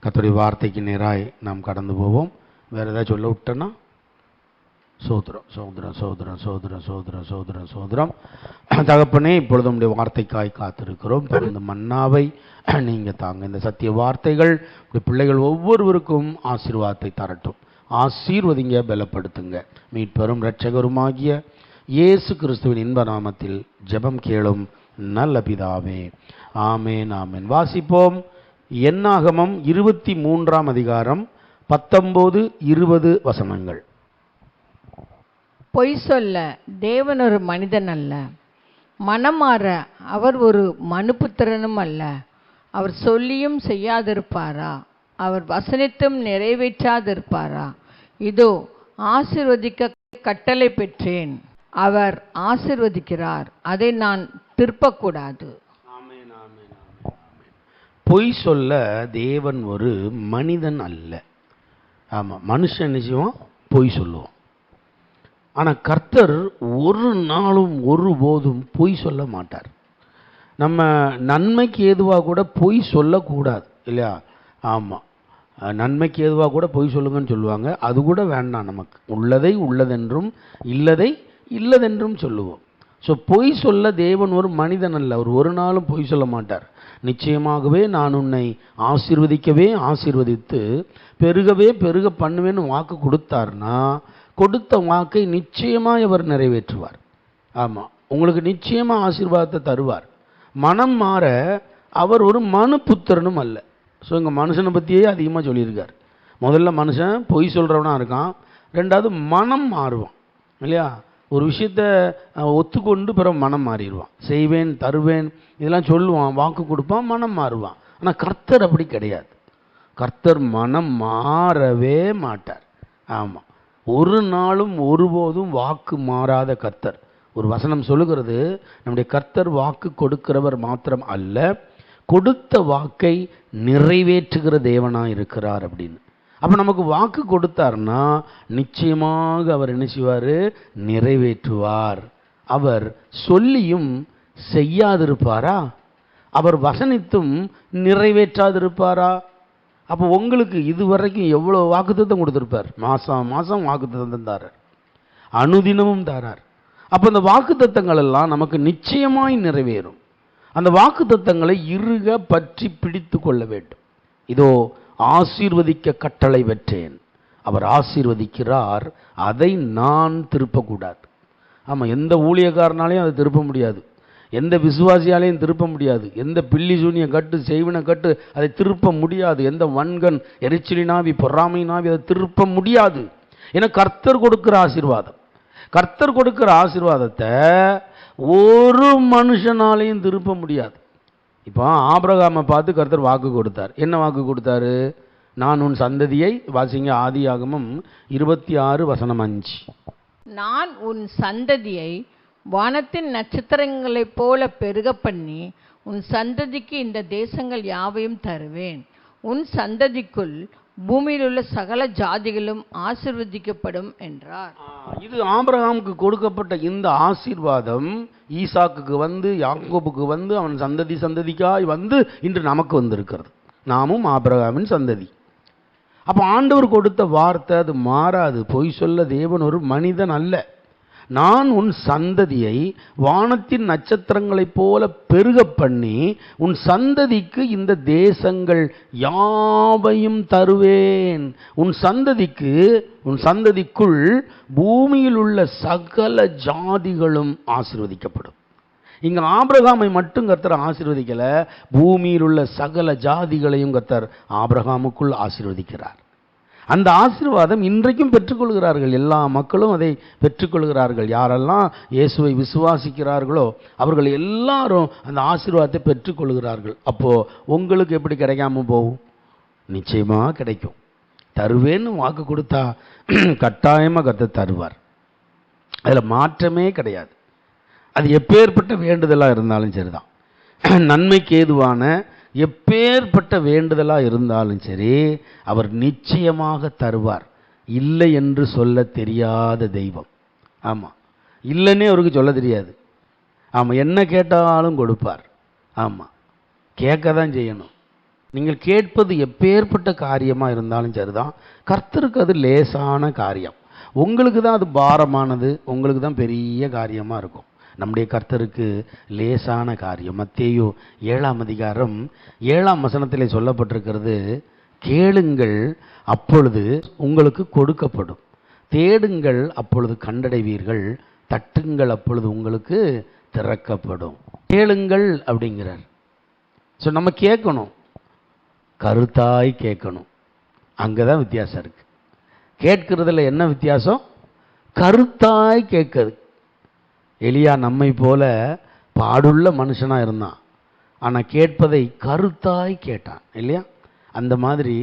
கர்த்தருடைய வார்த்தைக்கு நேராய் நாம் கடந்து போவோம். வேறு ஏதாவது சொல்ல விட்டோன்னா சோதரம் சோதரம் சோதரம் சோதரம் சோதரம் சோதரம் சோதரம். தகப்பனே, இப்பொழுது உடைய வார்த்தைக்காய் காத்திருக்கிறோம். இந்த மன்னாவை நீங்கள் தாங்க. இந்த சத்திய வார்த்தைகள் உடைய பிள்ளைகள் ஒவ்வொருவருக்கும் ஆசீர்வாதத்தை தரட்டும். ஆசீர்வதிங்க, பலப்படுத்துங்க. மீட்பெரும் இரட்சகருமாகிய இயேசு கிறிஸ்துவின் இன்ப நாமத்தில் ஜெபம் கேளும் நல்ல பிதாவே, ஆமேன் ஆமேன். வாசிப்போம். என்னாகமம் 23ஆம் அதிகாரம் 19, 20 வசனங்கள். பொய் சொல்ல தேவன் ஒரு மனிதன் அல்ல, மனமாற அவர் ஒரு மனுபுத்திரனும் அல்ல. அவர் சொல்லியும் செய்யாதிருப்பாரா? அவர் வசனித்தும் நிறைவேற்றாதிருப்பாரா? இதோ ஆசீர்வதிக்க கட்டளை பெற்றேன், அவர் ஆசீர்வதிக்கிறார், அதை நான் திருப்பக்கூடாது. பொய் சொல்ல தேவன் ஒரு மனிதன் அல்ல. ஆமாம், மனுஷன் நிச்சயம் பொய் சொல்லுவோம். ஆனால் கர்த்தர் ஒரு நாளும் ஒருபோதும் பொய் சொல்ல மாட்டார். நம்ம நன்மைக்கு ஏதுவாக கூட பொய் சொல்லக்கூடாது இல்லையா? ஆமாம், நன்மைக்கு ஏதுவாக கூட பொய் சொல்லுங்கன்னு சொல்லுவாங்க. அது கூட வேண்டாம். நமக்கு உள்ளதை உள்ளதென்றும் இல்லதை இல்லதென்றும் சொல்லுவோம். ஸோ பொய் சொல்ல தேவன் ஒரு மனிதன் அல்ல. அவர் ஒரு நாளும் பொய் சொல்ல மாட்டார். நிச்சயமாகவே நான் உன்னை ஆசீர்வதிக்கவே ஆசீர்வதித்து பெருகவே பெருக பண்ணுவேன்னு வாக்கு கொடுத்தார்னா கொடுத்த வாக்கை நிச்சயமாக அவர் நிறைவேற்றுவார். ஆமாம், உங்களுக்கு நிச்சயமாக ஆசீர்வாதத்தை தருவார். மனம் மாற அவர் ஒரு மனுபுத்திரனும் அல்ல. ஸோ இங்கே மனுஷனை பற்றியே அதிகமாக சொல்லியிருக்கார். முதல்ல மனுஷன் பொய் சொல்கிறவனா இருக்கான். ரெண்டாவது மனம் மாறுவான் இல்லையா? ஒரு விஷயத்தை ஒத்துக்கொண்டு பிறகு மனம் மாறிடுவான். செய்வேன் தருவேன் இதெல்லாம் சொல்லுவான், வாக்கு கொடுப்பான், மனம் மாறுவான். ஆனால் கர்த்தர் அப்படி கிடையாது. கர்த்தர் மனம் மாறவே மாட்டார். ஆமாம், ஒரு நாளும் ஒருபோதும் வாக்கு மாறாத கர்த்தர். ஒரு வசனம் சொல்லுகிறது, நம்முடைய கர்த்தர் வாக்கு கொடுக்கிறவர் மாத்திரம் அல்ல, கொடுத்த வாக்கை நிறைவேற்றுகிற தேவனாக இருக்கிறார் அப்படின்னு. அப்போ நமக்கு வாக்கு கொடுத்தார்னா நிச்சயமாக அவர் என்ன செய்வார்? நிறைவேற்றுவார். அவர் சொல்லியும் செய்யாதிருப்பாரா? அவர் வசனித்தும் நிறைவேற்றாதிருப்பாரா? அப்போ உங்களுக்கு இதுவரைக்கும் எவ்வளோ வாக்குத்தத்தம் கொடுத்துருப்பார்? மாதம் மாதம் வாக்குத்தத்தம் தாரார், அனுதினமும் தாரார். அப்போ அந்த வாக்குத்தத்தங்கள் எல்லாம் நமக்கு நிச்சயமாய் நிறைவேறும். அந்த வாக்குத்தத்தங்களை இறுக பற்றி பிடித்து கொள்ள வேண்டும். இதோ ஆசீர்வதிக்க கட்டளை பெற்றேன், அவர் ஆசீர்வதிக்கிறார், அதை நான் திருப்பக்கூடாது. ஆமாம், எந்த ஊழியக்காரனாலையும் அதை திருப்ப முடியாது, எந்த விசுவாசியாலையும் திருப்ப முடியாது, எந்த பில்லி சூனிய கட்டு செய்வின கட்டு அதை திருப்ப முடியாது, எந்த வன்கன் எரிச்சலினாவி பொறாமையினாவி அதை திருப்ப முடியாது. ஏன்னா கர்த்தர் கொடுக்கிற ஆசீர்வாதம், கர்த்தர் கொடுக்கிற ஆசீர்வாதத்தை ஒரு மனுஷனாலையும் திருப்ப முடியாது. இப்போ ஆபிரகாமை பார்த்து கர்த்தர் வாக்கு கொடுத்தார். என்ன வாக்கு கொடுத்தாரு? நான் உன் சந்ததியை, வாசிங்க ஆதியாகமம் 26 வசனம் 5. நான் உன் சந்ததியை வானத்தின் நட்சத்திரங்களைப் போல பெருக பண்ணி உன் சந்ததிக்கு இந்த தேசங்கள் யாவையும் தருவேன். உன் சந்ததிக்குள் பூமியில் உள்ள சகல ஜாதிகளும் ஆசீர்வதிக்கப்படும் என்றார். இது ஆபிரகாமுக்கு கொடுக்கப்பட்ட இந்த ஆசீர்வாதம் ஈசாக்குக்கு வந்து, யாக்கோபுக்கு வந்து, அவன் சந்ததி சந்ததிக்காய் வந்து இன்று நமக்கு வந்திருக்கிறது. நாமும் ஆபிரகாமின் சந்ததி. அப்போ ஆண்டவர் கொடுத்த வார்த்தை அது மாறாது. பொய் சொல்ல தேவன் ஒரு மனிதன் அல்ல. நான் உன் சந்ததியை வானத்தின் நட்சத்திரங்களைப் போல பெருக பண்ணி உன் சந்ததிக்கு இந்த தேசங்கள் யாவையும் தருவேன். உன் சந்ததிக்கு, உன் சந்ததிக்குள் பூமியில் உள்ள சகல ஜாதிகளும் ஆசீர்வதிக்கப்படும். இங்கே ஆபிரகாமை மட்டும் கர்த்தர் ஆசீர்வதிக்கல, பூமியில் உள்ள சகல ஜாதிகளையும் கர்த்தர் ஆபிரகாமுக்குள் ஆசீர்வதிக்கிறார். அந்த ஆசீர்வாதம் இன்றைக்கும் பெற்றுக்கொள்கிறார்கள். எல்லா மக்களும் அதை பெற்றுக்கொள்கிறார்கள். யாரெல்லாம் இயேசுவை விசுவாசிக்கிறார்களோ அவர்கள் எல்லாரும் அந்த ஆசீர்வாதத்தை பெற்றுக்கொள்கிறார்கள். அப்போது உங்களுக்கு எப்படி கிடைக்காம போகும்? நிச்சயமாக கிடைக்கும். தருவேன்னு வாக்கு கொடுத்தா கட்டாயமாக கர்த்தர் தருவார். அதில் மாற்றமே கிடையாது. அது எப்பேற்பட்ட வேண்டுதலாக இருந்தாலும் சரிதான், நன்மைக்கு ஏதுவான எப்பேற்பட்ட வேண்டுதலாக இருந்தாலும் சரி, அவர் நிச்சயமாக தருவார். இல்லை என்று சொல்ல தெரியாத தெய்வம். ஆமாம், இல்லைன்னே அவருக்கு சொல்ல தெரியாது. ஆமாம், என்ன கேட்டாலும் கொடுப்பார். ஆமாம், கேட்க தான் செய்யணும். நீங்கள் கேட்பது எப்பேற்பட்ட காரியமாக இருந்தாலும் சரிதான், கர்த்தருக்கு அது லேசான காரியம். உங்களுக்கு தான் அது பாரமானது, உங்களுக்கு தான் பெரிய காரியமாக இருக்கும். நம்முடைய கர்த்தருக்கு லேசான காரியம். மத்தேயு 7ஆம் அதிகாரம் 7ஆம் வசனத்திலே சொல்லப்பட்டிருக்கிறது, கேளுங்கள் அப்பொழுது உங்களுக்கு கொடுக்கப்படும், தேடுங்கள் அப்பொழுது கண்டடைவீர்கள், தட்டுங்கள் அப்பொழுது உங்களுக்கு திறக்கப்படும். கேளுங்கள் அப்படிங்கிறார். ஸோ நம்ம கேட்கணும், கருத்தாய் கேட்கணும். அங்கே தான் வித்தியாசம் இருக்கு. கேட்கறதுல என்ன வித்தியாசம்? கருத்தாய் கேட்குது. எலியா நம்மை போல பாடுள்ள மனுஷனாக இருந்தான், ஆனால் கேட்பதை கருத்தாய் கேட்டான் இல்லையா? அந்த மாதிரி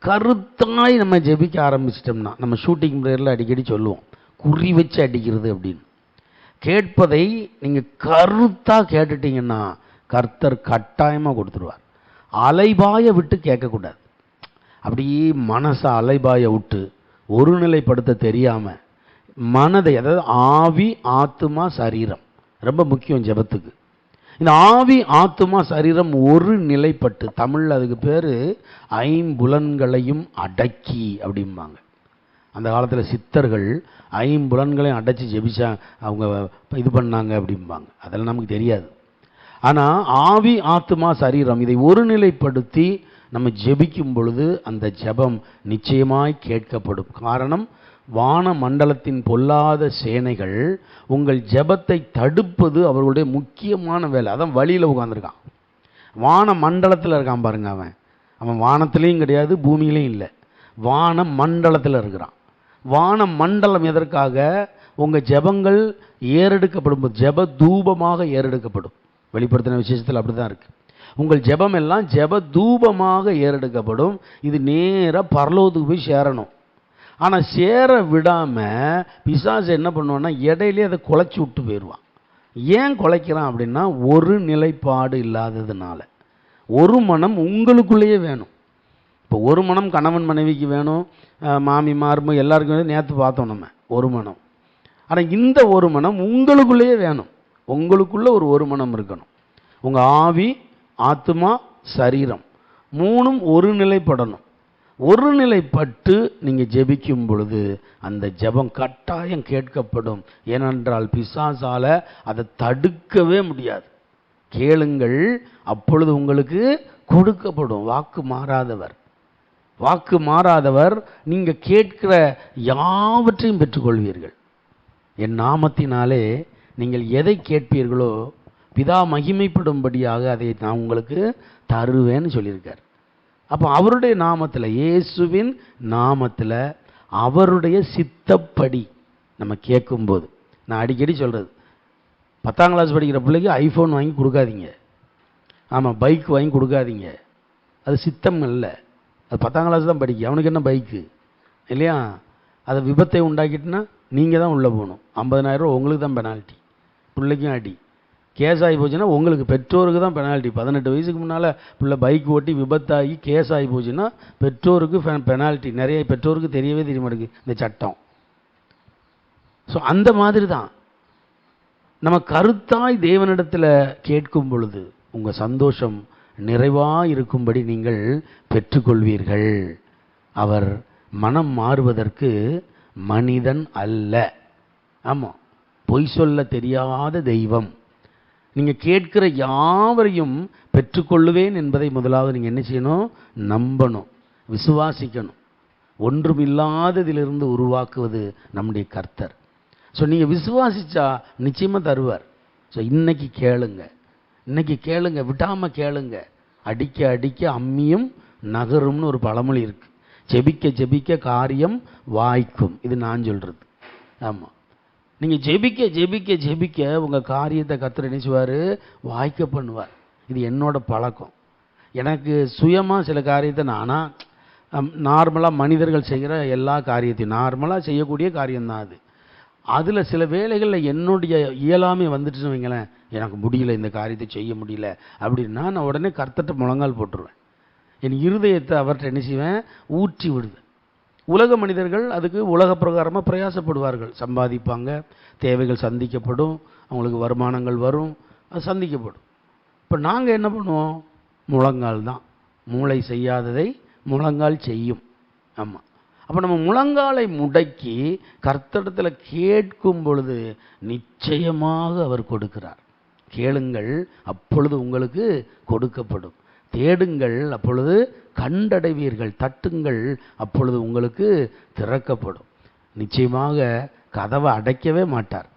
கருத்தாய் நம்ம ஜெபிக்க ஆரம்பிச்சிட்டோம்னா, நம்ம ஷூட்டிங் ப்ரேயரில் அடிக்கடி சொல்லுவோம், குறி வச்சு அடிக்கிறது அப்படின்னு. கேட்பதை நீங்கள் கருத்தாக கேட்டுட்டீங்கன்னா கர்த்தர் கட்டாயமாக கொடுத்துருவார். அலைபாய விட்டு கேட்கக்கூடாது. அப்படியே மனசை அலைபாய விட்டு ஒருநிலைப்படுத்த தெரியாமல் மனதை, அதாவது ஆவி ஆத்துமா சரீரம் ரொம்ப முக்கியம் ஜெபத்துக்கு. இந்த ஆவி ஆத்துமா சரீரம் ஒரு நிலைப்பட்டு, தமிழில் அதுக்கு பேர் ஐம்புலன்களையும் அடக்கி அப்படிம்பாங்க. அந்த காலத்தில் சித்தர்கள் ஐம்புலன்களையும் அடைச்சி ஜெபிச்சா அவங்க இது பண்ணாங்க அப்படிம்பாங்க. அதெல்லாம் நமக்கு தெரியாது. ஆனால் ஆவி ஆத்துமா சரீரம் இதை ஒருநிலைப்படுத்தி நம்ம ஜெபிக்கும் பொழுது அந்த ஜெபம் நிச்சயமாய் கேட்கப்படும். காரணம், வான மண்டலத்தின் பொல்லாத சேனைகள் உங்கள் ஜெபத்தை தடுப்பது அவர்களுடைய முக்கியமான வேலை. அதான் வழியில் உட்காந்துருக்கான், வான மண்டலத்தில் இருக்கான் பாருங்க. அவன் வானத்திலையும் கிடையாது, பூமியிலையும் இல்லை, வான மண்டலத்தில் இருக்கிறான். வான மண்டலம் எதற்காக? உங்கள் ஜெபங்கள் ஏறெடுக்கப்படும், ஜெப தூபமாக ஏறெடுக்கப்படும். வெளிப்படுத்தின விசேஷத்தில் அப்படி தான் இருக்குது. உங்கள் ஜெபம் எல்லாம் ஜெப தூபமாக ஏறெடுக்கப்படும். இது நேராக பரலோகத்துக்கு போய் சேரணும். ஆனால் சேர விடாமல் பிசாசு என்ன பண்ணுவான்னா, இடையிலே அதை குலைச்சி விட்டு போயிடுவான். ஏன் குலைக்கிறான் அப்படின்னா, ஒரு நிலைப்பாடு இல்லாததுனால. ஒரு மனம் உங்களுக்குள்ளேயே வேணும். இப்போ ஒரு மனம் கணவன் மனைவிக்கு வேணும், மாமி மார்மு எல்லாருக்கும் வேணும். நேற்று பார்த்தோம் நம்ம ஒரு மனம். ஆனால் இந்த ஒரு மனம் உங்களுக்குள்ளேயே வேணும். உங்களுக்குள்ளே ஒரு மனம் இருக்கணும். உங்கள் ஆவி ஆத்துமா சரீரம் மூணும் ஒரு நிலைப்படணும். ஒரு நிலைப்பட்டு நீங்கள் ஜெபிக்கும் பொழுது அந்த ஜெபம் கட்டாயம் கேட்கப்படும். ஏனென்றால் பிசாசால அதை தடுக்கவே முடியாது. கேளுங்கள் அப்பொழுது உங்களுக்கு கொடுக்கப்படும். வாக்கு மாறாதவர், வாக்கு மாறாதவர். நீங்கள் கேட்கிற யாவற்றையும் பெற்றுக்கொள்வீர்கள். என் நாமத்தினாலே நீங்கள் எதை கேட்பீர்களோ பிதா மகிமைப்படும்படியாக அதை நான் உங்களுக்கு தருவேன்னு சொல்லியிருக்கார். அப்போ அவருடைய நாமத்தில், இயேசுவின் நாமத்தில், அவருடைய சித்தப்படி நம்ம கேட்கும்போது, நான் அடிக்கடி சொல்கிறது, 10ஆம் கிளாஸ் படிக்கிற பிள்ளைக்கு ஐஃபோன் வாங்கி கொடுக்காதீங்க. ஆமாம், பைக் வாங்கி கொடுக்காதீங்க. அது சித்தம் இல்லை. அது 10ஆம் கிளாஸ் தான் படிக்க, அவனுக்கு என்ன பைக்கு இல்லையா? அதை விபத்தை உண்டாக்கிட்டுனா நீங்கள் தான் உள்ளே போகணும். 50,000 ரூபா உங்களுக்கு தான் பெனால்ட்டி. பிள்ளைக்கும் அடி. கேஸ் ஆகி போச்சுன்னா உங்களுக்கு, பெற்றோருக்கு தான் பெனால்ட்டி. 18 வயசுக்கு முன்னால் பிள்ளை பைக் ஓட்டி விபத்தாகி கேஸ் ஆகி போச்சுன்னா பெற்றோருக்கு பெனால்ட்டி. நிறைய பெற்றோருக்கு தெரியவே தெரிய மாட்டேங்குது இந்த சட்டம். ஸோ அந்த மாதிரி தான் நம்ம கருத்தாய் தேவனிடத்தில் கேட்கும் பொழுது உங்கள் சந்தோஷம் நிறைவாக இருக்கும்படி நீங்கள் பெற்றுக்கொள்வீர்கள். அவர் மனம் மாறுவதற்கு மனிதன் அல்ல. ஆமாம், பொய் சொல்ல தெரியாத தெய்வம். நீங்கள் கேட்கிற யாவரையும் பெற்றுக்கொள்ளுவேன் என்பதை முதலாவது நீங்கள் என்ன செய்யணும்? நம்பணும், விசுவாசிக்கணும். ஒன்றுமில்லாததிலிருந்து உருவாக்குவது நம்முடைய கர்த்தர். ஸோ நீங்கள் விசுவாசிச்சா நிச்சயமாக தருவார். ஸோ இன்னைக்கு கேளுங்க, இன்னைக்கு கேளுங்க, விடாமல் கேளுங்க. அடிக்க அடிக்க அம்மியும் நகரும்னு ஒரு பழமொழி இருக்குது. ஜெபிக்க ஜெபிக்க காரியம் வாய்க்கும், இது நான் சொல்கிறது. ஆமாம், நீங்கள் ஜெபிக்க ஜெபிக்க ஜெபிக்க உங்கள் காரியத்தை கர்த்தர் என்ன செய்வார்? வாய்க்க பண்ணுவார். இது என்னோட பழக்கம். எனக்கு சுயமாக சில காரியத்தை நார்மலாக மனிதர்கள் செய்கிற எல்லா காரியத்தையும் நார்மலாக செய்யக்கூடிய காரியம்தான் அது. அதில் சில வேளைகளில் என்னுடைய இயலாமை வந்துட்டுன்னு வைங்களேன், எனக்கு முடியல, இந்த காரியத்தை செய்ய முடியல அப்படின்னா நான் உடனே கர்த்தர்ட்ட முழங்கால் போட்டுருவேன். என் இருதயத்தை அவர்கிட்ட என்ன செய்வேன்? ஊற்றி விடுவேன். உலக மனிதர்கள் அதுக்கு உலக பிரகாரமாக பிரயாசப்படுவார்கள், சம்பாதிப்பாங்க, தேவைகள் சந்திக்கப்படும், அவங்களுக்கு வருமானங்கள் வரும், அது சந்திக்கப்படும். இப்போ நாங்கள் என்ன பண்ணுவோம்? முழங்கால் தான். மூளை செய்யாததை முழங்கால் செய்யும். ஆமாம். அப்போ நம்ம முழங்காலை முடக்கி கர்த்தரிடத்தில் கேட்கும் பொழுது நிச்சயமாக அவர் கொடுக்கிறார். கேளுங்கள், அப்பொழுது உங்களுக்கு கொடுக்கப்படும். தேடுங்கள், அப்பொழுது கண்டடைவீர்கள். தட்டுங்கள், அப்பொழுது உங்களுக்கு திறக்கப்படும். நிச்சயமாக கதவை அடைக்கவே மாட்டார்.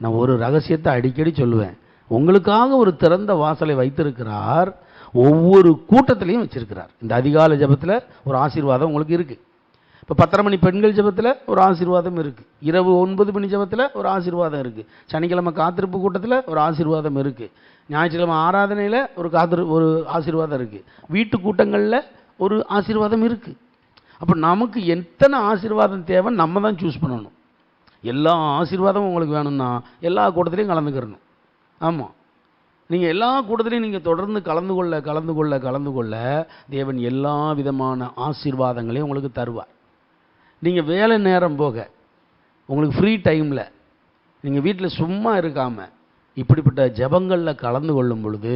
நான் ஒரு ரகசியத்தை அடிக்கடி சொல்லுவேன். உங்களுக்காக ஒரு திறந்த வாசலை வைத்திருக்கிறார். ஒவ்வொரு கூட்டத்திலையும் வச்சிருக்கிறார். இந்த அதிகாலை ஜெபத்தில் ஒரு ஆசீர்வாதம் உங்களுக்கு இருக்குது. இப்போ 10:30 மணி பெண்கள் ஜெபத்தில் ஒரு ஆசீர்வாதம் இருக்குது. இரவு 9 மணி ஜெபத்தில் ஒரு ஆசீர்வாதம் இருக்குது. சனிக்கிழமை காத்திருப்பு கூட்டத்தில் ஒரு ஆசீர்வாதம் இருக்குது. ஞாயிற்றுக்கிழமை ஆராதனையில் ஒரு ஆசீர்வாதம் இருக்குது. வீட்டு கூட்டங்களில் ஒரு ஆசீர்வாதம் இருக்குது. அப்போ நமக்கு எத்தனை ஆசீர்வாதம் தேவை நம்ம தான் சூஸ் பண்ணணும். எல்லா ஆசீர்வாதமும் உங்களுக்கு வேணும்னா எல்லா கூட்டத்திலையும் கலந்துக்கிறணும். ஆமாம், நீங்கள் எல்லா கூட்டத்திலையும் நீங்கள் தொடர்ந்து கலந்து கொள்ள தேவன் எல்லா விதமான ஆசீர்வாதங்களையும் உங்களுக்கு தருவார். நீங்கள் வேலை நேரம் போக உங்களுக்கு ஃப்ரீ டைமில் நீங்கள் வீட்டில் சும்மா இருக்காமல் இப்படிப்பட்ட ஜெபங்களில் கலந்து கொள்ளும் பொழுது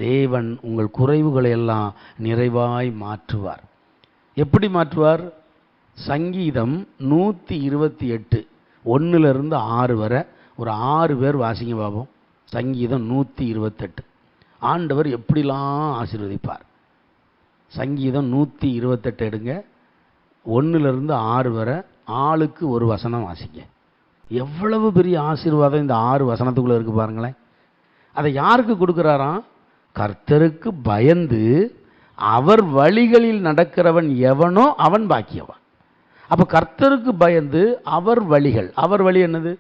தேவன் உங்கள் குறைவுகளை எல்லாம் நிறைவாய் மாற்றுவார். எப்படி மாற்றுவார்? சங்கீதம் 128 1 to 6 வரை ஒரு 6 பேர் வாசிங்க பாபோம். சங்கீதம் 128 ஆண்டவர் எப்படிலாம் ஆசீர்வதிப்பார். சங்கீதம் 128 எடுங்க, 1 to 6 வரை ஆளுக்கு ஒரு வசனம் வாசிங்க. எவ்வளவு பெரிய ஆசீர்வாதம் இந்த 6 வசனத்துக்குள்ளே இருக்குது பாருங்களேன். அதை யாருக்கு கொடுக்குறாராம்? கர்த்தருக்கு பயந்து அவர் வழிகளில் நடக்கிறவன் எவனோ அவன் பாக்கியவான். அப்போ கர்த்தருக்கு பயந்து அவர் வழிகள், அவர் வழி என்னது?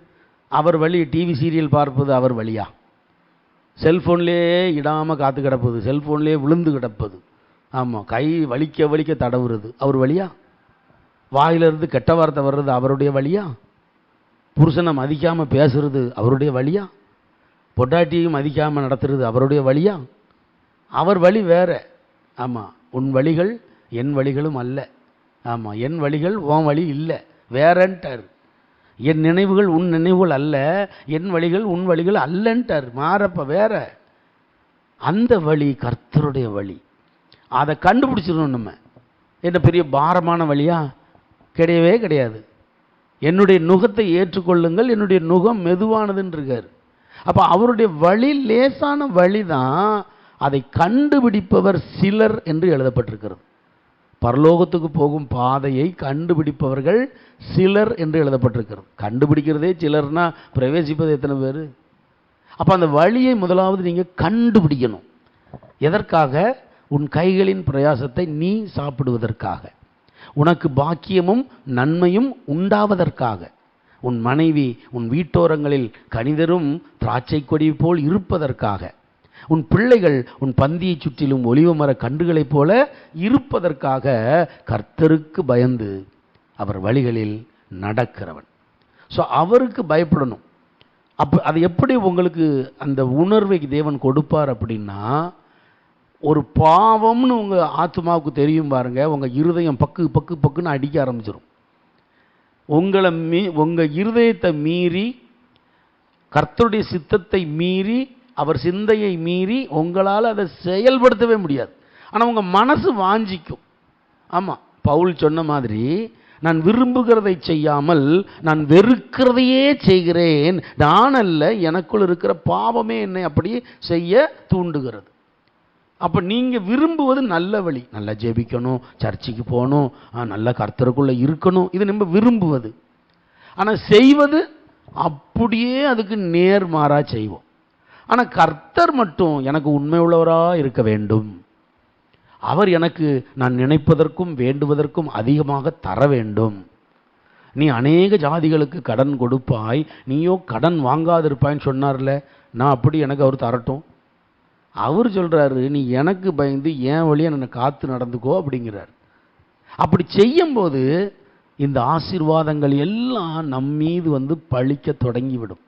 அவர் வழி டிவி சீரியல் பார்ப்பது அவர் வழியா? செல்ஃபோன்லேயே இடாமல் காத்து கிடப்பது, செல்ஃபோன்லேயே விழுந்து கிடப்பது, ஆமாம், கை வலிக்க தடவுறது அவர் வழியா? வாயிலிருந்து கெட்ட வார்த்தை வர்றது அவருடைய வழியா? புருஷனை மதிக்காமல் பேசுறது அவருடைய வழியா? பொட்டாட்டியும் மதிக்காமல் நடத்துறது அவருடைய வழியா? அவர் வழி வேற. ஆமாம், உன் வழிகள் என் வழிகளும் அல்ல. ஆமாம், என் வழிகள் உன் வழி இல்லை, வேறன்ட்டார். என் நினைவுகள் உன் நினைவுகள் அல்ல, என் வழிகள் உன் வழிகள் அல்லன்ட்டார். மாறப்ப வேற. அந்த வழி கர்த்தருடைய வழி. அதை கண்டுபிடிச்சிடணும். நம்ம என்ன பெரிய பாரமான வழியா? கிடையவே கிடையாது. என்னுடைய நுகத்தை ஏற்றுக்கொள்ளுங்கள், என்னுடைய நுகம் மெதுவானதுன்னு இருக்கார். அப்போ அவருடைய வழி லேசான வழி தான். அதை கண்டுபிடிப்பவர் சிலர் என்று எழுதப்பட்டிருக்கிறது. பரலோகத்துக்கு போகும் பாதையை கண்டுபிடிப்பவர்கள் சிலர் என்று எழுதப்பட்டிருக்கிறது. கண்டுபிடிக்கிறதே சிலர்னா பிரவேசிப்பது எத்தனை பேர்? அப்போ அந்த வழியை முதலாவது நீங்கள் கண்டுபிடிக்கணும். எதற்காக? உன் கைகளின் பிரயாசத்தை நீ சாப்பிடுவதற்காக, உனக்கு பாக்கியமும் நன்மையும் உண்டாவதற்காக, உன் மனைவி உன் வீட்டோரங்களில் கனிதரும் திராட்சை கொடி போல் இருப்பதற்காக, உன் பிள்ளைகள் உன் பந்தியை சுற்றிலும் ஒலிவ மர கன்றுகளைப் போல இருப்பதற்காக கர்த்தருக்கு பயந்து அவர் வழிகளில் நடக்கிறவன். ஸோ அவருக்கு பயப்படணும். அப்போ அது எப்படி உங்களுக்கு அந்த உணர்வை தேவன் கொடுப்பார் அப்படின்னா, ஒரு பாவம்னு உங்கள் ஆத்மாவுக்கு தெரியும் பாருங்க, உங்கள் இருதயம் பக்குன்னு அடிக்க ஆரம்பிச்சிடும். உங்கள் இருதயத்தை மீறி, கர்த்தருடைய சித்தத்தை மீறி, அவர் சிந்தையை மீறி உங்களால் அதை செயல்படுத்தவே முடியாது. ஆனால் உங்கள் மனசு வாஞ்சிக்கும். ஆமாம், பவுல் சொன்ன மாதிரி, நான் விரும்புகிறதை செய்யாமல் நான் வெறுக்கிறதையே செய்கிறேன், நான் அல்ல எனக்குள் இருக்கிற பாவமே என்னை அப்படி செய்ய தூண்டுகிறது. அப்போ நீங்கள் விரும்புவது நல்ல வழி, நல்லா ஜெபிக்கணும், சர்ச்சுக்கு போகணும், நல்ல கர்த்தருக்குள்ளே இருக்கணும், இது நம்ம விரும்புவது. ஆனால் செய்வது அப்படியே அதுக்கு நேர்மாறாக செய்வோம். ஆனால் கர்த்தர் மட்டும் எனக்கு உண்மை உள்ளவராக இருக்க வேண்டும், அவர் எனக்கு நான் நினைப்பதற்கும் வேண்டுவதற்கும் அதிகமாக தர வேண்டும். நீ அநேக ஜாதிகளுக்கு கடன் கொடுப்பாய், நீயோ கடன் வாங்காதிருப்பாய்ன்னு சொன்னார்ல, நான் அப்படி எனக்கு அவர் தரட்டும். அவர் சொல்கிறாரு, நீ எனக்கு பயந்து என் வழியை என்னை காத்து நடந்துக்கோ அப்படிங்கிறார். அப்படி செய்யும்போது இந்த ஆசீர்வாதங்கள் எல்லாம் நம்மீது வந்து பழிக்க தொடங்கிவிடும்.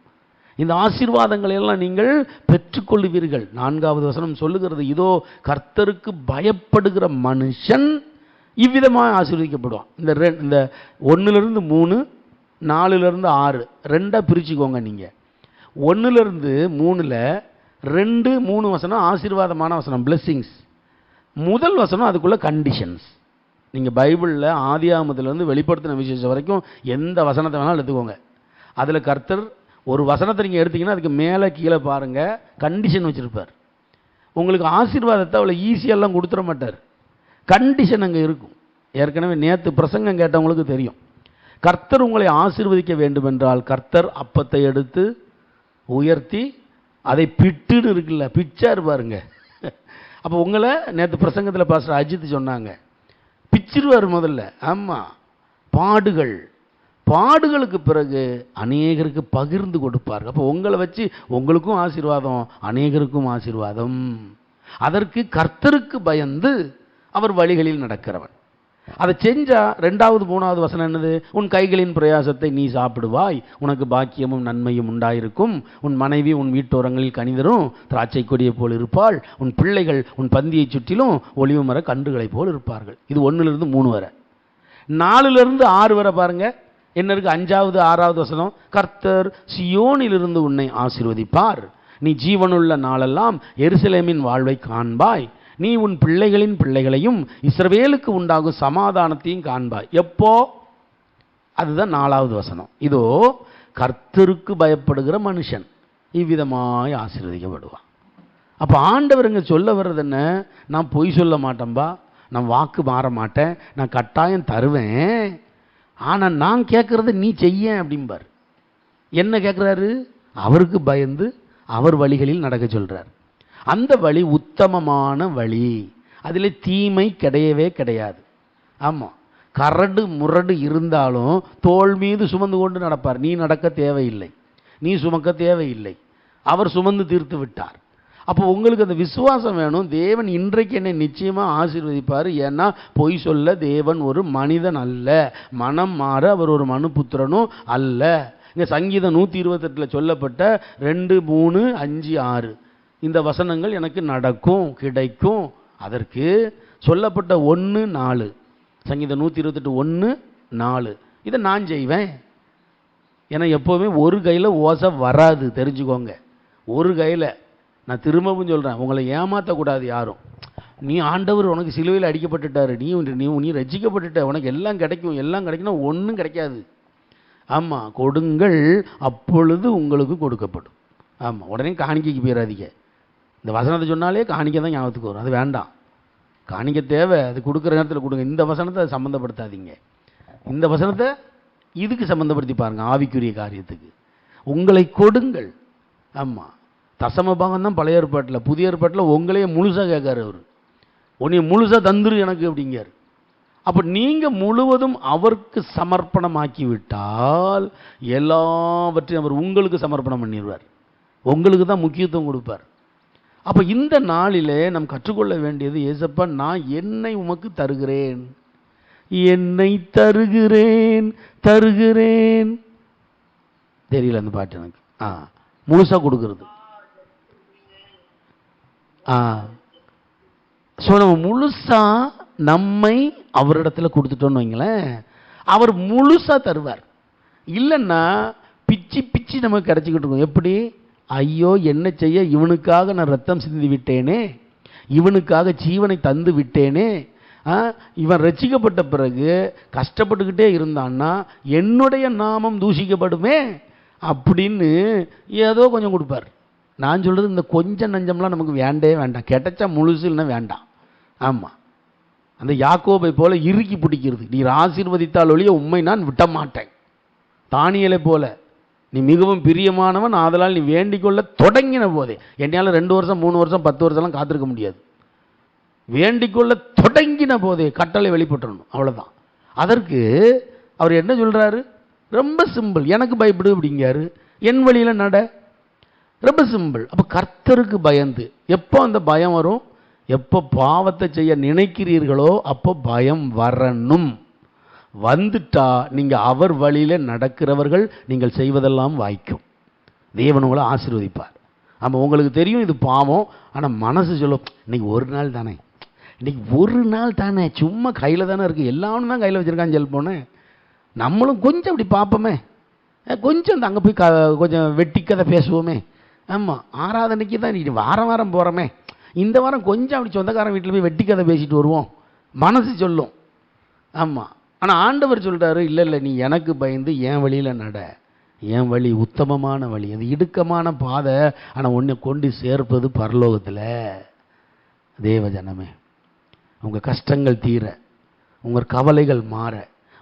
இந்த ஆசீர்வாதங்களை எல்லாம் நீங்கள் பெற்றுக்கொள்வீர்கள். 4வது வசனம் சொல்லுகிறது, இதோ கர்த்தருக்கு பயப்படுகிற மனுஷன் இவ்விதமாக ஆசீர்வதிக்கப்படுவான். இந்த 1 to 3 4 to 6 2 பிரிச்சுக்கோங்க. நீங்கள் 1 to 3 2, 3 வசனம் ஆசீர்வாதமான வசனம், பிளெஸ்ஸிங்ஸ். முதல் வசனம் அதுக்குள்ள கண்டிஷன்ஸ். நீங்கள் பைபிளில் ஆதியாகமத்திலிருந்து வெளிப்படுத்தின விசேஷம் வரைக்கும் எந்த வசனத்தை வேணாலும் எடுத்துக்கோங்க. அதில் கர்த்தர் ஒரு வசனத்தை நீங்கள் எடுத்தீங்கன்னா அதுக்கு மேலே கீழே பாருங்கள் கண்டிஷன் வச்சுருப்பார். உங்களுக்கு ஆசீர்வாதத்தை அவ்வளோ ஈஸியெல்லாம் கொடுத்துட மாட்டார். கண்டிஷன் அங்கே இருக்கும். ஏற்கனவே நேற்று பிரசங்கம் கேட்டவங்களுக்கு தெரியும். கர்த்தர் உங்களை ஆசீர்வதிக்க வேண்டுமென்றால் கர்த்தர் அப்பத்தை எடுத்து உயர்த்தி அதை பிட்டுன்னு இருக்குல்ல, பிச்சார் பாருங்க. அப்போ உங்களை நேற்று பிரசங்கத்தில் பாஸ்டர் அஜித் சொன்னாங்க, பிச்சிருவார் முதல்ல. ஆமாம், பாடுகளுக்கு பிறகு அநேகருக்கு பகிர்ந்து கொடுப்பார். அப்போ உங்களை வச்சு உங்களுக்கும் ஆசீர்வாதம், அநேகருக்கும் ஆசீர்வாதம். அதற்கு கர்த்தருக்கு பயந்து அவர் வழிகளில் நடக்கிறவன். அதை செஞ்சா 2வது 3வது வசனம் என்னது? உன் கைகளின் பிரயாசத்தை நீ சாப்பிடுவாய், உனக்கு பாக்கியமும் நன்மையும் உண்டாயிருக்கும், உன் மனைவி உன் வீட்டோரங்களில் கனிதரும் திராட்சை கொடியை போல் இருப்பாள், உன் பிள்ளைகள் உன் பந்தியை சுற்றிலும் ஒளிவு மர கன்றுகளைப் போல் இருப்பார்கள். இது 1லிருந்து 3 வரை. 4லிருந்து 6 வரை பாருங்க என்ன இருக்கு? 5வது 6வது வசனம், கர்த்தர் சியோனிலிருந்து உன்னை ஆசீர்வதிப்பார், நீ ஜீவனுள்ள நாளெல்லாம் எருசலேமின் வாழ்வை காண்பாய், நீ உன் பிள்ளைகளின் பிள்ளைகளையும் இஸ்ரவேலுக்கு உண்டாகும் சமாதானத்தையும் காண்பாய். எப்போ? அதுதான் 4வது வசனம். இதோ கர்த்தருக்கு பயப்படுகிற மனுஷன் இவ்விதமாய் ஆசீர்வதிக்கப்படுவான். அப்போ ஆண்டவர் இங்கே சொல்ல வர்றது என்ன? நான் பொய் சொல்ல மாட்டேன்பா, நான் வாக்கு மாற மாட்டேன், நான் கட்டாயம் தருவேன், ஆனால் நான் கேட்கறத நீ செய்ய அப்படிம்பார். என்ன கேட்குறாரு? அவருக்கு பயந்து அவர் வழிகளில் நடக்க சொல்கிறார். அந்த வழி உத்தமமான வழி, அதில் தீமை கிடையவே கிடையாது. ஆமாம், கரடு முரடு இருந்தாலும் தோள் மீது சுமந்து கொண்டு நடப்பார். நீ நடக்க தேவையில்லை, நீ சுமக்க தேவையில்லை, அவர் சுமந்து தீர்த்து விட்டார். அப்போ உங்களுக்கு அந்த விசுவாசம் வேணும். தேவன் இன்றைக்கு என்னை நிச்சயமாக ஆசீர்வதிப்பார். ஏன்னா பொய் சொல்ல தேவன் ஒரு மனிதன் அல்ல, மனம் மாற அவர் ஒரு மனுபுத்திரனும் அல்ல. இங்கே சங்கீதம் 128 சொல்லப்பட்ட 2, 3, 5, 6 இந்த வசனங்கள் எனக்கு நடக்கும், கிடைக்கும். அதற்கு சொல்லப்பட்ட 1, 4 சங்கீதம் 128 1, 4 இதை நான் செய்வேன். ஏன்னா எப்போவுமே ஒரு கையில் ஓசை வராது, தெரிஞ்சுக்கோங்க. ஒரு கையில். நான் திரும்பவும் சொல்கிறேன், உங்களை ஏமாற்றக்கூடாது யாரும். நீ ஆண்டவர் உனக்கு சிலுவையில் அடிக்கப்பட்டுட்டார், நீ ரட்சிக்கப்பட்டுட்ட, உனக்கு எல்லாம் கிடைக்கும், எல்லாம் கிடைக்குன்னா ஒன்றும் கிடைக்காது. ஆமாம், கொடுங்கள் அப்பொழுது உங்களுக்கு கொடுக்கப்படும். ஆமாம், உடனே காணிக்கைக்கு போயிடாதீங்க. இந்த வசனத்தை சொன்னாலே காணிக்கை தான் ஞாபகத்துக்கு வரும். அது வேண்டாம், காணிக்கை தேவை, அது கொடுக்குற நேரத்தில் கொடுங்க. இந்த வசனத்தை அதை சம்மந்தப்படுத்தாதீங்க. இந்த வசனத்தை இதுக்கு சம்மந்தப்படுத்தி பாருங்கள், ஆவிக்குரிய காரியத்துக்கு. உங்களை கொடுங்கள். ஆமாம், தசமபாகம் தான் பழைய ஏற்பாட்டில். புதிய ஏற்பாட்டில் உங்களையே முழுசாக கேட்காரு அவர். உன்னைய முழுசாக தந்துரு எனக்கு அப்படிங்கார். அப்போ நீங்கள் முழுவதும் அவருக்கு சமர்ப்பணமாக்கி விட்டால் எல்லாவற்றையும் அவர் உங்களுக்கு சமர்ப்பணம் பண்ணிடுவார். உங்களுக்கு தான் முக்கியத்துவம் கொடுப்பார். அப்போ இந்த நாளிலே நாம் கற்றுக்கொள்ள வேண்டியது, ஏசப்பா நான் என்னை உமக்கு தருகிறேன், என்னை தருகிறேன் தருகிறேன். தெரியல அந்த பாட்டு எனக்கு. முழுசா கொடுக்கறது. ஸோ நம்ம முழுசா நம்மை அவரிடத்துல கொடுத்துட்டோன்னு வைங்களேன், அவர் முழுசா தருவார். இல்லைன்னா பிச்சு பிச்சு நமக்கு கிடைச்சிக்கிட்டு இருக்கும். எப்படி? ஐயோ என்ன செய்ய, இவனுக்காக நான் ரத்தம் சிந்தி விட்டேனே, இவனுக்காக ஜீவனை தந்து விட்டேனே, இவன் ரட்சிக்கப்பட்ட பிறகு கஷ்டப்பட்டுக்கிட்டே இருந்தான்னா என்னுடைய நாமம் தூஷிக்கப்படுமே அப்படின்னு ஏதோ கொஞ்சம் கொடுப்பார். நான் சொல்கிறது இந்த கொஞ்சம் நஞ்சம்லாம் நமக்கு வேண்டவே வேண்டாம். கிடைச்சா முழுசு, இல்லைன்னா வேண்டாம். ஆமாம், அந்த யாக்கோபை போல இறுக்கி பிடிக்கிறது. நீர் ஆசீர்வதித்தால் ஒழிய உம்மை நான் விட்ட மாட்டேன். தானியலை போல நீ மிகவும் பிரியமானவன், ஆதலால் நீ வேண்டிக் கொள்ள தொடங்கின போதே. என்னால் 2 வருஷம் 3 வருஷம் 10 வருஷம்லாம் காத்திருக்க முடியாது. வேண்டிக் கொள்ள தொடங்கின போதே கட்டளை வெளிப்பட்டுறணும், அவ்வளோதான். அதற்கு அவர் என்ன சொல்கிறாரு? ரொம்ப சிம்பிள். எனக்கு பயப்படு அப்படிங்காரு, என் வழியில் நட. ரொம்ப சிம்பிள். அப்போ கர்த்தருக்கு பயந்து. எப்போ அந்த பயம் வரும்? எப்போ பாவத்தை செய்ய நினைக்கிறீர்களோ அப்போ பயம் வரணும். வந்துட்டா நீங்கள் அவர் வழியில் நடக்கிறவர்கள், நீங்கள் செய்வதெல்லாம் வாய்க்கும். தேவன் உங்களை ஆசீர்வதிப்பார். ஆமாம், உங்களுக்கு தெரியும் இது பாவம், ஆனால் மனசு சொல்லும் இன்னைக்கு ஒரு நாள் தானே, இன்னைக்கு ஒரு நாள் தானே, சும்மா கையில் தானே இருக்குது, எல்லாரும் தான் கையில் வச்சுருக்கான்னு சொல்லிப்போனே, நம்மளும் கொஞ்சம் அப்படி பார்ப்போமே, கொஞ்சம் அங்கே போய் கொஞ்சம் வெட்டி கதை பேசுவோமே. ஆமாம், ஆராதனைக்கு தான் இன்னைக்கு வாரம் வாரம் போகிறோமே, இந்த வாரம் கொஞ்சம் அப்படி சொந்தக்காரன் வீட்டில் போய் வெட்டி கதை பேசிட்டு வருவோம், மனசு சொல்லும். ஆமாம். ஆனால் ஆண்டவர் சொல்கிறாரு, இல்லை இல்லை, நீ எனக்கு பயந்து என் வழியில் நட. என் வழி உத்தமமான வழி, அது இடுக்கமான பாதை, ஆனால் உன்னை கொண்டு சேர்ப்பது பரலோகத்தில். தேவ ஜனமே, உங்கள் கஷ்டங்கள் தீர, உங்கள் கவலைகள் மாற,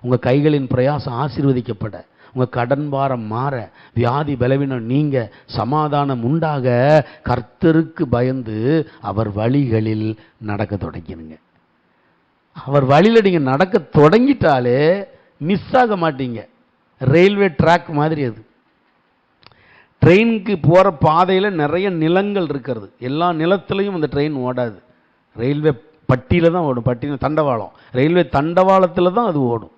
உங்கள் கைகளின் பிரயாசம் ஆசீர்வதிக்கப்பட, உங்கள் கடன் பாரம் மாற, வியாதி பலவீனம் நீங்க, சமாதானம் உண்டாக, கர்த்தருக்கு பயந்து அவர் வழிகளில் நடக்க தொடங்கினுங்க. அவர் வழியில் நீங்கள் நடக்க தொடங்கிட்டாலே மிஸ் ஆக மாட்டீங்க. ரயில்வே ட்ராக் மாதிரி அது. ட்ரெயினுக்கு போகிற பாதையில் நிறைய நிலங்கள் இருக்கிறது. எல்லா நிலத்துலையும் அந்த ட்ரெயின் ஓடாது. ரயில்வே பட்டியில் தான் ஓடும். பட்டியில் தண்டவாளம், ரயில்வே தண்டவாளத்தில் தான் அது ஓடும்.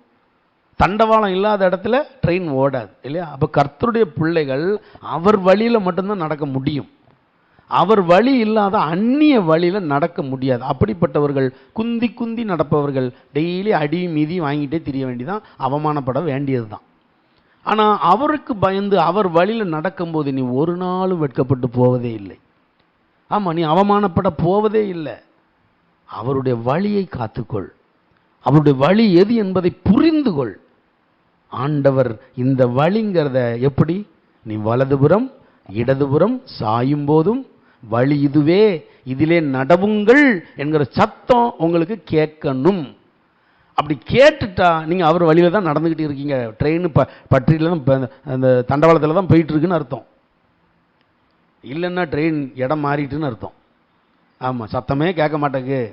தண்டவாளம் இல்லாத இடத்துல ட்ரெயின் ஓடாது இல்லையா? அப்போ கர்த்தருடைய பிள்ளைகள் அவர் வழியில் மட்டும்தான் நடக்க முடியும். அவர் வழி இல்லாத அந்நிய வழியில் நடக்க முடியாது. அப்படிப்பட்டவர்கள் குந்தி குந்தி நடப்பவர்கள் டெய்லி அடி மீதி வாங்கிட்டே திரிய வேண்டிதான், அவமானப்பட வேண்டியது தான். ஆனால் அவருக்கு பயந்து அவர் வழியில் நடக்கும்போது நீ ஒரு நாளும் வெட்கப்பட்டு போவதே இல்லை. ஆமாம், நீ அவமானப்பட போவதே இல்லை. அவருடைய வழியை காத்துக்கொள். அவருடைய வழி எது என்பதை புரிந்து கொள். ஆண்டவர் இந்த வழிங்கிறத எப்படி, நீ வலதுபுறம் இடதுபுறம் சாயும் போதும் வழி இதுவே, இதிலே நடவுங்கள் என்கிற சத்தம் உங்களுக்கு கேட்கணும். அப்படி கேட்டுட்டா நீங்கள் அவர் வழியில் தான் நடந்துக்கிட்டு இருக்கீங்க. ட்ரெயின் பற்றியில் தான், அந்த தண்டவாளத்தில் தான் போயிட்டு இருக்குன்னு அர்த்தம். இல்லைன்னா ட்ரெயின் இடம் மாறிட்டுன்னு அர்த்தம். ஆமாம், சத்தமே கேட்க மாட்டேங்கு,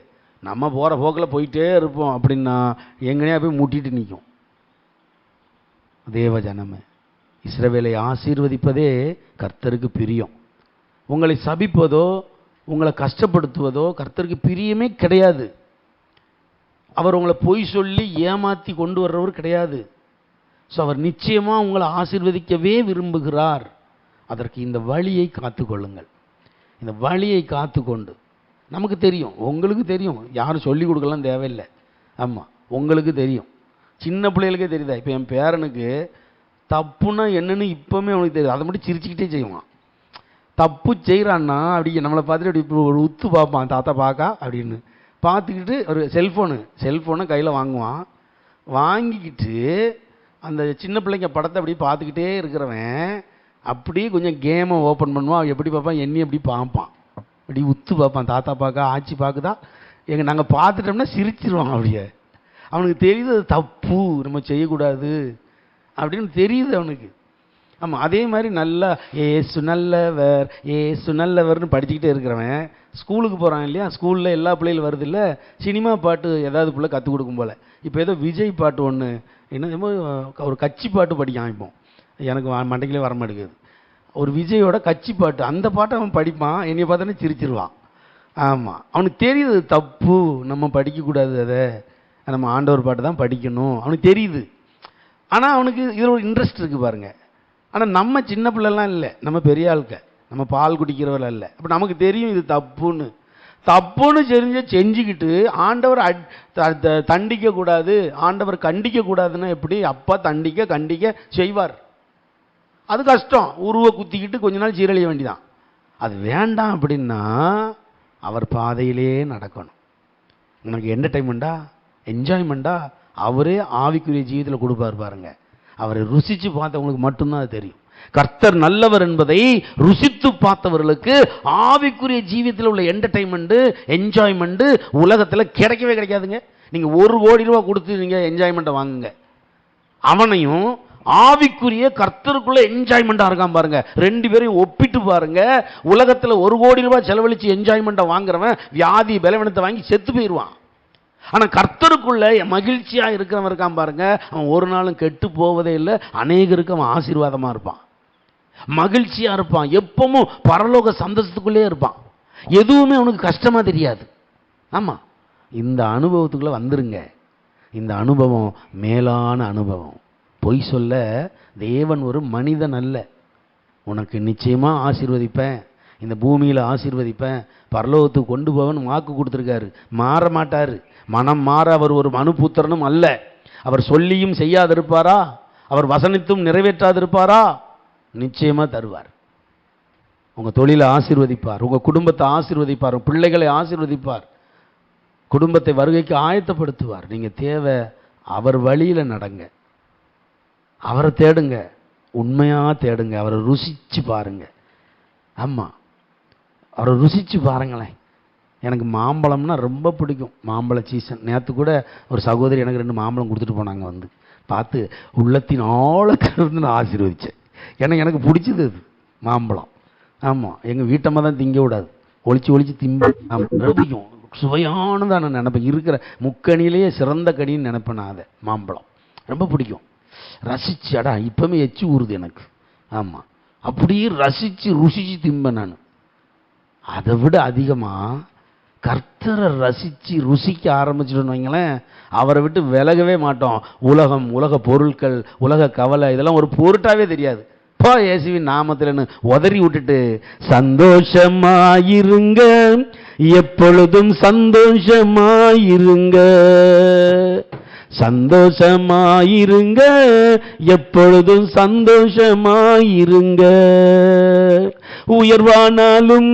நம்ம போகிற போக்கில் போயிட்டே இருப்போம் அப்படின்னா எங்கனையா போய் முட்டிட்டு நிற்கும். தேவ ஜனமே, இஸ்ரவேலை ஆசீர்வதிப்பதே கர்த்தருக்கு பிரியம். உங்களை சபிப்பதோ உங்களை கஷ்டப்படுத்துவதோ கர்த்தருக்கு பிரியமே கிடையாது. அவர் உங்களை பொய் சொல்லி ஏமாற்றி கொண்டு வர்றவர் கிடையாது. ஸோ அவர் நிச்சயமாக உங்களை ஆசீர்வதிக்கவே விரும்புகிறார். அதற்கு இந்த வழியை காத்துக்கொள்ளுங்கள். இந்த வழியை காத்துக்கொண்டு, நமக்கு தெரியும், உங்களுக்கு தெரியும், யாரும் சொல்லிக் கொடுக்கலாம் தேவையில்லை. ஆமாம், உங்களுக்கு தெரியும். சின்ன பிள்ளைகளுக்கே தெரியுதா? இப்போ என் பேரனுக்கு தப்புன்னா என்னன்னு இப்போவுமே அவனுக்கு தெரியும். அதை மட்டும் சிரிச்சுக்கிட்டே செய்வான். தப்பு செய்கிறான்னா அப்படி நம்மளை பார்த்துட்டு அப்படி இப்போ ஒரு உத்து பார்ப்பான், தாத்தா பார்க்கா அப்படின்னு பார்த்துக்கிட்டு ஒரு செல்ஃபோனை கையில் வாங்குவான். வாங்கிக்கிட்டு அந்த சின்ன பிள்ளைங்க படத்தை அப்படி பார்த்துக்கிட்டே இருக்கிறவன் அப்படியே கொஞ்சம் கேமை ஓப்பன் பண்ணுவான். எப்படி பார்ப்பான், எண்ணி அப்படி பார்ப்பான், அப்படி உத்து பார்ப்பான், தாத்தா பார்க்கா, ஆச்சி பார்க்குதா, நாங்கள் பார்த்துட்டோம்னா சிரிச்சிருவான். அப்படியே அவனுக்கு தெரியுது அது தப்பு, நம்ம செய்யக்கூடாது அப்படின்னு தெரியுது அவனுக்கு. ஆமாம், அதே மாதிரி நல்லா ஏசு நல்லவர் ஏசு நல்லவர்னு படிச்சுக்கிட்டே இருக்கிறவன் ஸ்கூலுக்கு போகிறான் இல்லையா? ஸ்கூலில் எல்லா பிள்ளைகளும் வருது இல்லை, சினிமா பாட்டு ஏதாவது பிள்ளை கற்றுக் கொடுக்கும் போல். இப்போ ஏதோ விஜய் பாட்டு ஒன்று, என்னமோ ஒரு கட்சி பாட்டு படிக்கான். இப்போ எனக்கு மண்டைக்கிலே வர மாட்டேங்குது. ஒரு விஜயோட கட்சி பாட்டு, அந்த பாட்டை அவன் படிப்பான். என்னைய பார்த்தோன்னே சிரிச்சிருவான். ஆமாம், அவனுக்கு தெரியுது தப்பு, நம்ம படிக்கக்கூடாது, அதை நம்ம ஆண்டவர் பாட்டு தான் படிக்கணும், அவனுக்கு தெரியுது. ஆனால் அவனுக்கு இதில் ஒரு இன்ட்ரெஸ்ட் இருக்குது பாருங்கள். ஆனால் நம்ம சின்ன பிள்ளைலாம் இல்லை, நம்ம பெரிய ஆளுக்க, நம்ம பால் குடிக்கிறவர்கள் இல்லை. அப்போ நமக்கு தெரியும் இது தப்புன்னு செஞ்சுக்கிட்டு ஆண்டவர் தண்டிக்கக்கூடாது, ஆண்டவர் கண்டிக்கக்கூடாதுன்னா எப்படி? அப்பா கண்டிக்க செய்வார். அது கஷ்டம். உருவ குத்திக்கிட்டு கொஞ்ச நாள் சீரழிய வேண்டிதான். அது வேண்டாம். அப்படின்னா அவர் பாதையிலே நடக்கணும். உனக்கு என்ஜாய்மெண்ட்டா அவரே ஆவிக்குரிய ஜீவிதத்தில் கொடுப்பார் பாருங்க. அவரை ருசித்து பார்த்தவங்களுக்கு மட்டும்தான் அது தெரியும். கர்த்தர் நல்லவர் என்பதை ருசித்து பார்த்தவர்களுக்கு ஆவிக்குரிய ஜீவியத்தில் உள்ள என்ஜாய்மெண்ட் உலகத்தில் கிடைக்கவே கிடைக்காதுங்க. நீங்கள் 1 கோடி ரூபா கொடுத்து நீங்கள் என்ஜாய்மெண்ட்டை வாங்குங்க, அவனையும் ஆவிக்குரிய கர்த்தருக்குள்ள என்ஜாய்மெண்ட்டாக இருக்கான் பாருங்க. 2 பேரையும் ஒப்பிட்டு பாருங்க. உலகத்தில் 1 கோடி ரூபாய் செலவழித்து என்ஜாய்மெண்ட்டை வாங்குறவன் வியாதி பலவீனத்தை வாங்கி செத்து போயிடுவான். ஆனால் கர்த்தருக்குள்ள மகிழ்ச்சியாக இருக்கிறவன் இருக்கான் பாருங்க, அவன் ஒரு நாளும் கெட்டு போவதே இல்லை. அநேகருக்கு அவன் ஆசீர்வாதமாக இருப்பான், மகிழ்ச்சியாக இருப்பான், எப்பவும் பரலோக சந்தோஷத்துக்குள்ளே இருப்பான். எதுவுமே அவனுக்கு கஷ்டமாக தெரியாது. ஆமாம், இந்த அனுபவத்துக்குள்ளே வந்துருங்க. இந்த அனுபவம் மேலான அனுபவம். பொய் சொல்ல தேவன் ஒரு மனிதன் அல்ல. உனக்கு நிச்சயமாக ஆசீர்வதிப்பேன், இந்த பூமியில் ஆசீர்வதிப்பேன், பரலோகத்துக்கு கொண்டு போவேன்னு வாக்கு கொடுத்துருக்காரு. மாற மாட்டார். மனம் மாற அவர் ஒரு மனுபுத்திரனும் அல்ல. அவர் சொல்லியும் செய்யாதிருப்பாரா? அவர் வசனித்தும் நிறைவேற்றாதிருப்பாரா? நிச்சயமாக தருவார். உங்கள் தொழிலை ஆசீர்வதிப்பார், உங்கள் குடும்பத்தை ஆசீர்வதிப்பார், உங்கள் பிள்ளைகளை ஆசீர்வதிப்பார், குடும்பத்தை வருகைக்கு ஆயத்தப்படுத்துவார். நீங்கள் தேவை அவர் வழியில் நடங்க, அவரை தேடுங்க, உண்மையாக தேடுங்க, அவரை ருசிச்சு பாருங்க. ஆமாம், அவரை ருசிச்சு பாருங்களேன். எனக்கு மாம்பழம்னா ரொம்ப பிடிக்கும். மாம்பழ சீசன். நேற்று கூட ஒரு சகோதரி எனக்கு 2 மாம்பழம் கொடுத்துட்டு போனாங்க. வந்து பார்த்து உள்ளத்தின் ஆழத்திலிருந்து நான் ஆசீர்வதித்தேன். எனக்கு பிடிச்சது அது மாம்பழம். ஆமாம், எங்கள் வீட்டம்மா தான் திங்க விடாது, ஒளிச்சு திம்ப. பிடிக்கும், சுவையானதான் நான் நினைப்பேன். இருக்கிற முக்கணியிலேயே சிறந்த கனின்னு நினைப்பேன் நான். அதை மாம்பழம் ரொம்ப பிடிக்கும். ரசிச்சு அடா இப்பவுமே எச்சு ஊறுது எனக்கு. ஆமாம், அப்படியே ரசித்து ருசிச்சு திம்பேன் நான். அதை விட அதிகமாக கர்த்தரை ரசித்து ருசிக்க ஆரம்பிச்சிட்டோன்னு வைங்களேன், அவரை விட்டு விலகவே மாட்டோம். உலகம், உலக பொருட்கள், உலக கவலை இதெல்லாம் ஒரு பொருட்டாவே தெரியாது. போ இயேசுவின் நாமத்தில்னு உதறி விட்டுட்டு சந்தோஷமாயிருங்க, எப்பொழுதும் சந்தோஷமாயிருங்க, சந்தோஷமாயிருங்க, எப்பொழுதும் சந்தோஷமாயிருங்க. உயர்வானாலும்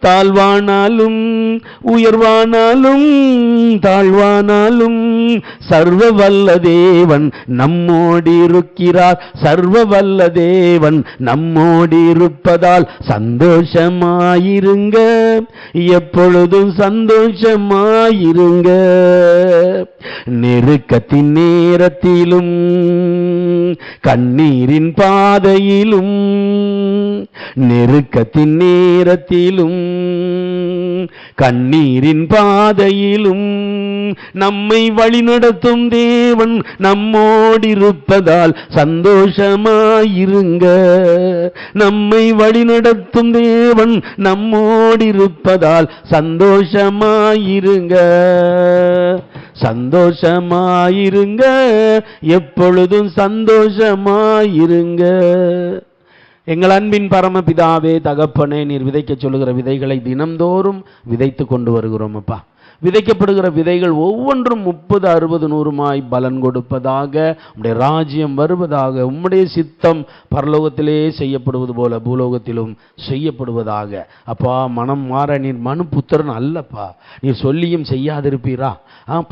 தாழ்வானாலும், உயர்வானாலும் தாழ்வானாலும் சர்வ வல்ல தேவன் நம்மோடு இருக்கிறார். சர்வ வல்ல தேவன் நம்மோடு இருப்பதால் சந்தோஷமாயிருங்க, எப்பொழுதும் சந்தோஷமாயிருங்க. நெருக்கத்தின் நேரத்திலும் கண்ணீரின் பாதையிலும், நெருக்கத்தின் நேரத்திலும் கண்ணீரின் பாதையிலும் நம்மை வழிநடத்தும் தேவன் நம்மோடு இருப்பதால் சந்தோஷமாயிருங்க. நம்மை வழிநடத்தும் தேவன் நம்மோடு இருப்பதால் சந்தோஷமாயிருங்க, சந்தோஷமாயிருங்க, எப்பொழுதும் சந்தோஷமாயிருங்க. எங்கள் அன்பின் பரமபிதாவே, தகப்பனே, நீர் விதைக்க சொல்லுகிற விதைகளை தினம்தோறும் விதைத்து கொண்டு வருகிறோம் அப்பா. விதைக்கப்படுகிற விதைகள் ஒவ்வொன்றும் 30, 60, 100 பலன் கொடுப்பதாக, உம்முடைய ராஜ்யம் வருவதாக, உம்முடைய சித்தம் பரலோகத்திலே செய்யப்படுவது போல பூலோகத்திலும் செய்யப்படுவதாக. அப்பா, மனம் மாற நீர் மனு புத்திரன் அல்லப்பா. நீர் சொல்லியும் செய்யாதிருப்பீரா?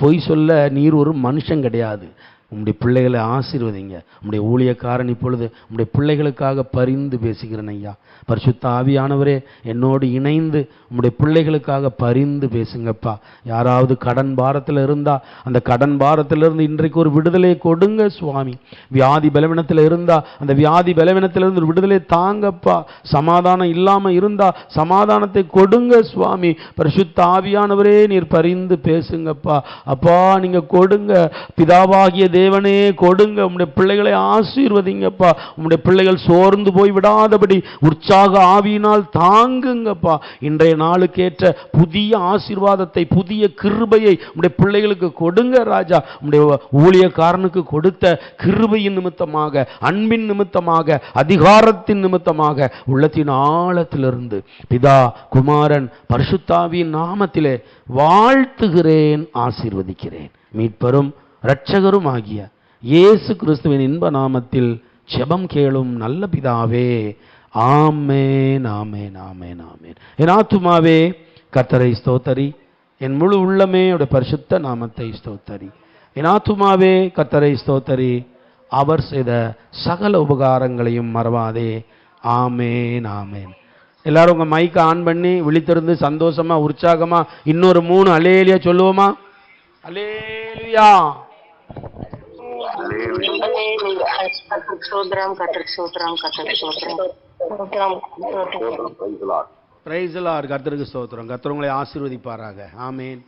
பொய் சொல்ல நீர் ஒரு மனுஷன் கிடையாது. உம்முடைய பிள்ளைகளை ஆசீர்வதிங்க. உம்முடைய ஊழியக்காரன் இப்பொழுது உம்முடைய பிள்ளைகளுக்காக பரிந்து பேசுகிறேன் ஐயா. பரிசுத்த ஆவியானவரே, என்னோடு இணைந்து உம்முடைய பிள்ளைகளுக்காக பரிந்து பேசுங்கப்பா. யாராவது கடன் பாரத்தில் இருந்தால் அந்த கடன் பாரத்திலிருந்து இன்றைக்கு ஒரு விடுதலை கொடுங்க சுவாமி. வியாதி பலவீனத்தில் இருந்தால் அந்த வியாதி பலவீனத்திலிருந்து ஒரு விடுதலை தாங்கப்பா. சமாதானம் இல்லாமல் இருந்தால் சமாதானத்தை கொடுங்க சுவாமி. பரிசுத்த ஆவியானவரே, நீர் பரிந்து பேசுங்கப்பா. அப்பா, நீங்கள் கொடுங்க. பிதாவாகிய தேவனே கொடுங்க. உம்முடைய பிள்ளைகளை ஆசீர்வதிங்கப்பா. உம்முடைய பிள்ளைகள் சோர்ந்து போய் விடாதபடி உற்சாக ஆவியினால் தாங்குங்கப்பா. இன்றைய நாளுக்கேற்ற புதிய ஆசீர்வாதத்தை, புதிய கிருபையை உம்முடைய பிள்ளைகளுக்கு கொடுங்க ராஜா. உம்முடைய ஊழியக்காரனுக்கு கொடுத்த கிருபையின் நிமித்தமாக, அன்பின் நிமித்தமாக, அதிகாரத்தின் நிமித்தமாக உள்ளத்தின் ஆழத்திலிருந்து பிதா, குமாரன், பரிசுத்தாவியின் நாமத்திலே வாழ்த்துகிறேன், ஆசீர்வதிக்கிறேன். மீட்பரும் இரட்சகரும் ஆகிய இயேசு கிறிஸ்துவின் இன்ப நாமத்தில் ஜெபம் கேளும் நல்ல பிதாவே. ஆமென், ஆமென், ஆமென், ஆமென். என் ஆத்துமாவே கர்த்தரை ஸ்தோத்தரி, என் முழு உள்ளமே அவருடைய பரிசுத்த நாமத்தை ஸ்தோத்தரி. என் ஆத்துமாவே கர்த்தரை ஸ்தோத்தரி, அவர் செய்த சகல உபகாரங்களையும் மறவாதே. ஆமென், ஆமென். எல்லாரும் உங்க மைக்கை ஆன் பண்ணி விழித்திருந்து சந்தோஷமா, உற்சாகமா இன்னொரு 3 அல்லேலூயா சொல்லுவோமா? அல்லேலூயா. Praise the Lord. கர்த்தருக்கு ஸ்தோத்திரம். கர்த்தர் உங்களை ஆசீர்வதிப்பாராக. ஆமென்.